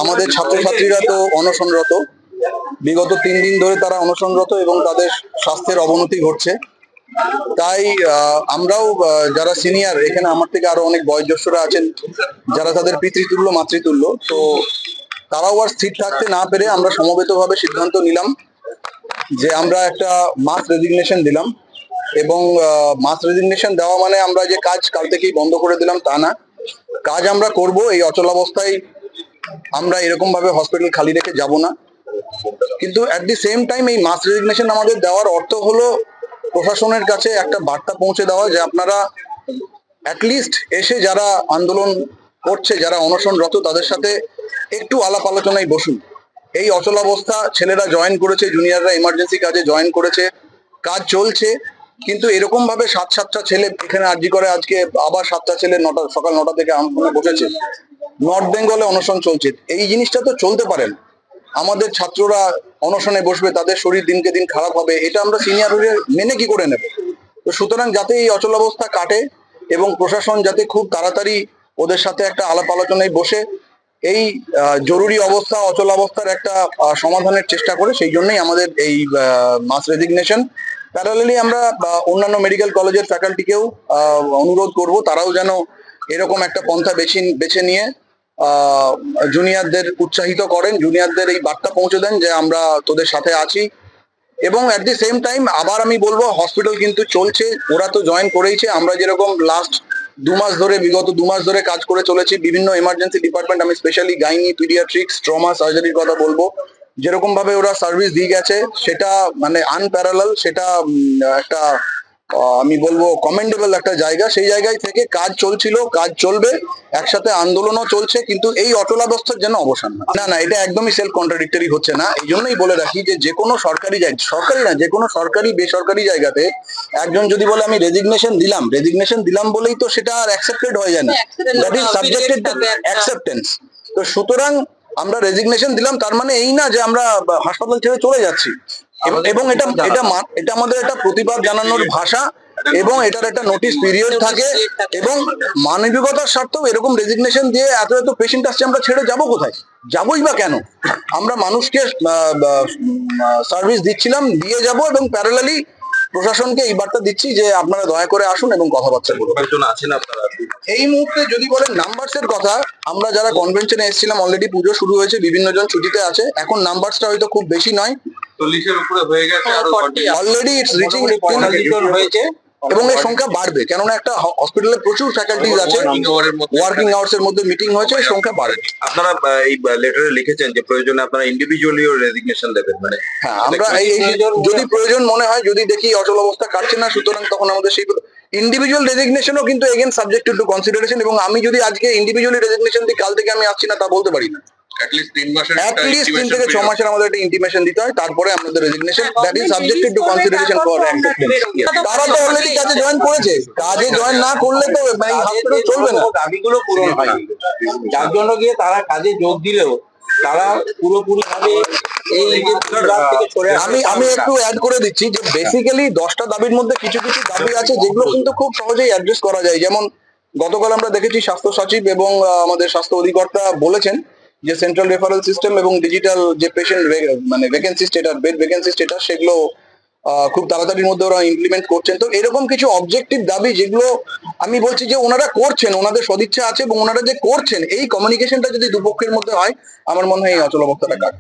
আমাদের ছাত্রছাত্রীরা তো অনশনরত, বিগত 3 দিন ধরে তারা অনশনরত এবং তাদের স্বাস্থ্যের অবনতি ঘটছে। তাই আমরাও যারা সিনিয়র, এখানে আমার থেকে আরো অনেক বয়োজ্যেষ্ঠরা আছেন যারা তাদের পিতৃতুল্য মাতৃতুল্য, তো তারাও আর স্থির থাকতে না পেরে আমরা সমবেতভাবে সিদ্ধান্ত নিলাম যে আমরা একটা মাস রেজিগনেশন দিলাম। এবং মাস রেজিগনেশন দেওয়া মানে আমরা যে কাজ কাল থেকেই বন্ধ করে দিলাম তা না, কাজ আমরা করব। এই অচলাবস্থায় আমরা এরকম ভাবে হসপিটাল খালি রেখে যাব না। কিন্তু অ্যাট দি সেম টাইম এই মাস রেজিগনেশন আমাদের দেওয়ার অর্থ হলো প্রশাসনের কাছে একটা বার্তা পৌঁছে দেওয়া যে আপনারা অ্যাটলিস্ট এসে যারা আন্দোলন করছে, যারা অনশনরত, তাদের সাথে একটু আলাপ আলোচনায় বসুন। এই অচলাবস্থা, ছেলেরা জয়েন করেছে, জুনিয়ররা এমার্জেন্সি কাজে জয়েন করেছে, কাজ চলছে, কিন্তু এরকম ভাবে 7টা ছেলে এখানে আরজি করে, আজকে আবার 7টা ছেলে সকাল 9টা থেকে আন্দোলনে বসেছে। নর্থ বেঙ্গলে অনশন চলছে, এই জিনিসটা তো চলতে পারেন। আমাদের ছাত্ররা অনশনে বসবে, তাদের শরীর দিনকে দিন খারাপ হবে, এটা আমরা সিনিয়র হয়ে মেনে কি করে নেব? তো সুতরাং যাতে এই অচলাবস্থা কাটে এবং প্রশাসন যাতে খুব তাড়াতাড়ি ওদের সাথে একটা আলাপ আলোচনায় বসে এই জরুরি অবস্থা, অচলাবস্থার একটা সমাধানের চেষ্টা করে, সেই জন্যই আমাদের এই মাস রেজিগনেশন। প্যারালালি আমরা অন্যান্য মেডিকেল কলেজের ফ্যাকাল্টিকেও অনুরোধ করব তারাও যেন এরকম একটা পন্থা বেছে নিয়ে জুনিয়রদের উৎসাহিত করেন, জুনিয়রদের এই বার্তা পৌঁছে দেন যে আমরা তোদের সাথে আছি। এবং অ্যাট দি সেম টাইম আবার আমি বলবো, হসপিটাল কিন্তু চলছে, ওরা তো জয়েন করেইছে। আমরা যেরকম লাস্ট 2 মাস ধরে, বিগত 2 মাস ধরে কাজ করে চলেছি, বিভিন্ন এমার্জেন্সি ডিপার্টমেন্ট, আমি স্পেশালি গাইনি, পিডিয়াট্রিক্স, ট্রমা, সার্জারির কথা বলবো, যেরকম ভাবে ওরা সার্ভিস দিয়ে গেছে সেটা মানে আনপ্যারালাল, সেটা একটা আমি বলবো কমেন্ডেবল একটা জায়গা। সেই জায়গায় থেকে কাজ চলছিল, কাজ চলবে, একসাথে আন্দোলনও চলছে, কিন্তু এই অচলাবস্থার যেন অবসান না। না, এটা একদমই সেলফ কন্ট্রাডিক্টরি হচ্ছে না। এই জন্যই বলে রাখি যে কোনো সরকারি জায়গা, সরকারি না, যে কোনো সরকারি বেসরকারি জায়গাতে একজন যদি বলে আমি রেজিগনেশন দিলাম বলেই তো সেটা আর অ্যাকসেপ্টেড হয়ে যায় না, that is subjected to acceptance. তো সুতরাং আমরা রেজিগনেশন দিলাম তার মানে এই না যে আমরা হাসপাতাল ছেড়ে চলে যাচ্ছি। এবং এটা আমাদের একটা প্রতিবাদ জানানোর ভাষা, এবং এটার একটা নোটিশ পিরিয়ড থাকে, এবং মানবিকতার স্বার্থেও এরকম রেজিগনেশন দিয়ে এত পেশেন্ট আসছে, আমরা ছেড়ে যাব কোথায়? যাবই বা কেন? আমরা মানুষকে সার্ভিস দিচ্ছিলাম, দিয়ে যাব, এবং প্যারালালি প্রশাসনকে এই বার্তা দিচ্ছি যে আপনারা দয়া করে আসুন এবং কথাবার্তা বলুন। এই মুহূর্তে যদি বলেন নাম্বারসের কথা, আমরা যারা কনভেনশনে এসেছিলাম অলরেডি পুজো শুরু হয়েছে, বিভিন্ন জন ছুটিতে আছে, এখন নাম্বারসটা হয়তো খুব বেশি নয়, 40-এর উপরে হয়ে গেছে, অলরেডি ইটস রিচিং হয়েছে, এবং এর সংখ্যা বাড়বে, কেননা একটা হসপিটালে প্রচুর ফ্যাকাল্টিজ আছে, ওয়ার্কিং আওয়ার্স এর মধ্যে মিটিং হয়েছে, এই সংখ্যা বাড়বে। আপনারা এই লেটারে লিখেছেন যে প্রয়োজনে আপনারা ইন্ডিভিজুয়ালিও রেজিগনেশন দেবেন, মানে হ্যাঁ, আমরা এই যদি প্রয়োজন মনে হয়, যদি দেখি অচল অবস্থা কাটছে না, সুতরাং তখন আমাদের সেই ইন্ডিভিজুয়াল রেজিগনেশনও কিন্তু এগেন সাবজেক্টেড টু কনসিডারেশন। এবং আমি যদি আজকে ইন্ডিভিজুয়ালি রেজিগনেশন দিই, কাল থেকে আমি আসছি না, তা বলতে পারি না। অ্যাটলিস্ট 3 থেকে 6 মাসের আমাদের একটা ইন্টিমেশন দিতে হয়, তারপরে আমাদের resignation, that is subjected to consideration for acceptance. তারা তো অলরেডি কাজে জয়েন করেছে, কাজে জয়েন না করলে তো এই হসপিটাল চলবে না। দাবিগুলো পূরণ হয়নি, যার জন্য গিয়ে তারা কাজে যোগ দিলেও তারা পুরোপুরি ভাবে আমি একটু অ্যাড করে দিচ্ছি যে বেসিক্যালি 10টা দাবির মধ্যে কিছু কিছু দাবি আছে যেগুলো কিন্তু খুব সহজেই অ্যাড্রেস করা যায়। যেমন গতকাল আমরা দেখেছি স্বাস্থ্য সচিব এবং আমাদের স্বাস্থ্য অধিকর্তা বলেছেন যে সেন্ট্রাল রেফারেল সিস্টেম এবং ডিজিটাল যে পেশেন্ট মানে vacancy status, bed vacancy status, সেগুলো খুব তাড়াতাড়ির মধ্যে ওরা ইমপ্লিমেন্ট করছেন। তো এরকম কিছু অবজেক্টিভ দাবি যেগুলো আমি বলছি যে ওনারা করছেন, ওনাদের সদিচ্ছা আছে, এবং ওনারা যে করছেন এই কমিউনিকেশনটা যদি দুপক্ষের মধ্যে হয়, আমার মনে হয় এই অচলাবস্থাটা কাটবে।